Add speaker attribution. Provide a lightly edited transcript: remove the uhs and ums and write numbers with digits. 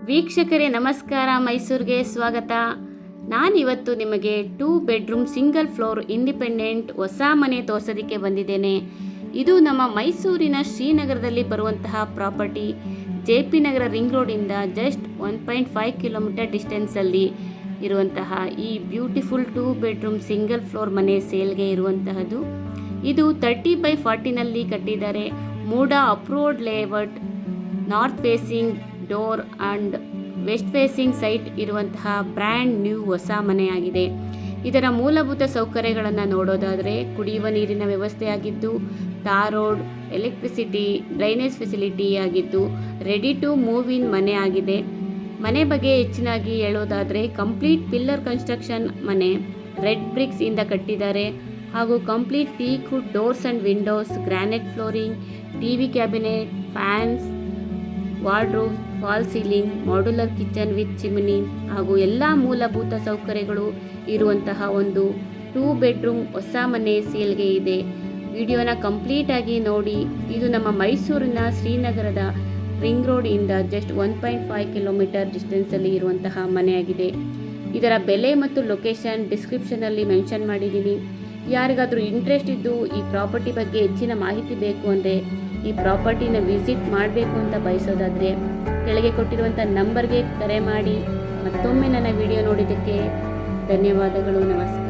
Speaker 1: ವೀಕ್ಷಕರೇ ನಮಸ್ಕಾರ, ಮೈಸೂರಿಗೆ ಸ್ವಾಗತ. ನಾನಿವತ್ತು ನಿಮಗೆ 2 ಬೆಡ್ರೂಮ್ ಸಿಂಗಲ್ ಫ್ಲೋರ್ ಇಂಡಿಪೆಂಡೆಂಟ್ ಹೊಸ ಮನೆ ತೋರಿಸೋದಕ್ಕೆ ಬಂದಿದ್ದೇನೆ. ಇದು ನಮ್ಮ ಮೈಸೂರಿನ ಶ್ರೀನಗರದಲ್ಲಿ ಬರುವಂತಹ ಪ್ರಾಪರ್ಟಿ. JP ನಗರ ರಿಂಗ್ ರೋಡಿಂದ ಜಸ್ಟ್ 1.5 ಕಿಲೋಮೀಟರ್ ಡಿಸ್ಟೆನ್ಸಲ್ಲಿ ಇರುವಂತಹ ಈ ಬ್ಯೂಟಿಫುಲ್ 2 ಬೆಡ್ರೂಮ್ ಸಿಂಗಲ್ ಫ್ಲೋರ್ ಮನೆ ಸೇಲ್ಗೆ ಇರುವಂತಹದ್ದು. ಇದು 30/40ನಲ್ಲಿ ಕಟ್ಟಿದ್ದಾರೆ. MUDA approved layout, north facing door and west facing site ಇರುವಂತಹ ಬ್ರ್ಯಾಂಡ್ ನ್ಯೂ ಹೊಸ ಮನೆಯಾಗಿದೆ. ಇದರ ಮೂಲಭೂತ ಸೌಕರ್ಯಗಳನ್ನು ನೋಡೋದಾದರೆ ಕುಡಿಯುವ ನೀರಿನ ವ್ಯವಸ್ಥೆ ಆಗಿದ್ದು, tar road, electricity, drainage facility ಆಗಿದ್ದು, ರೆಡಿ ಟು ಮೂವ್ ಇನ್ ಮನೆ ಆಗಿದೆ. ಮನೆ ಬಗ್ಗೆ ಹೆಚ್ಚಿನಾಗಿ ಹೇಳೋದಾದರೆ ಕಂಪ್ಲೀಟ್ ಪಿಲ್ಲರ್ ಕನ್ಸ್ಟ್ರಕ್ಷನ್ ಮನೆ, ರೆಡ್ ಬ್ರಿಕ್ಸ್ ಇಂದ ಕಟ್ಟಿದ್ದಾರೆ ಹಾಗೂ complete teak wood doors and windows, granite flooring, TV cabinet, fans, wardrobe, fall ceiling, modular kitchen with chimney ಹಾಗೂ ಎಲ್ಲ ಮೂಲಭೂತ ಸೌಕರ್ಯಗಳು ಇರುವಂತಹ ಒಂದು 2 ಬೆಡ್ರೂಮ್ ಹೊಸ ಮನೆ ಸೇಲ್ಗೆ ಇದೆ. ವಿಡಿಯೋನ ಕಂಪ್ಲೀಟ್ ಆಗಿ ನೋಡಿ. ಇದು ನಮ್ಮ ಮೈಸೂರಿನ ಶ್ರೀನಗರದ ರಿಂಗ್ ರೋಡ್ ಇಂದ ಜಸ್ಟ್ 1.5 ಕಿಲೋಮೀಟರ್ ಡಿಸ್ಟೆನ್ಸಲ್ಲಿ ಇರುವಂತಹ ಮನೆಯಾಗಿದೆ. ಇದರ ಬೆಲೆ ಮತ್ತು ಲೊಕೇಶನ್ ಡಿಸ್ಕ್ರಿಪ್ಷನಲ್ಲಿ ಮೆನ್ಷನ್ ಮಾಡಿದ್ದೀನಿ. ಯಾರಿಗಾದರೂ ಇಂಟ್ರೆಸ್ಟ್ ಇದ್ದು ಈ ಪ್ರಾಪರ್ಟಿ ಬಗ್ಗೆ ಹೆಚ್ಚಿನ ಮಾಹಿತಿ ಬೇಕು ಅಂದರೆ, ಈ ಪ್ರಾಪರ್ಟಿನ ವಿಸಿಟ್ ಮಾಡಬೇಕು ಅಂತ ಬಯಸೋದಾದರೆ ಕೆಳಗೆ ಕೊಟ್ಟಿರುವಂಥ ನಂಬರ್ಗೆ ಕರೆ ಮಾಡಿ. ಮತ್ತೊಮ್ಮೆ ನನ್ನ ವಿಡಿಯೋ ನೋಡಿದ್ದಕ್ಕೆ ಧನ್ಯವಾದಗಳು. ನಮಸ್ಕಾರ.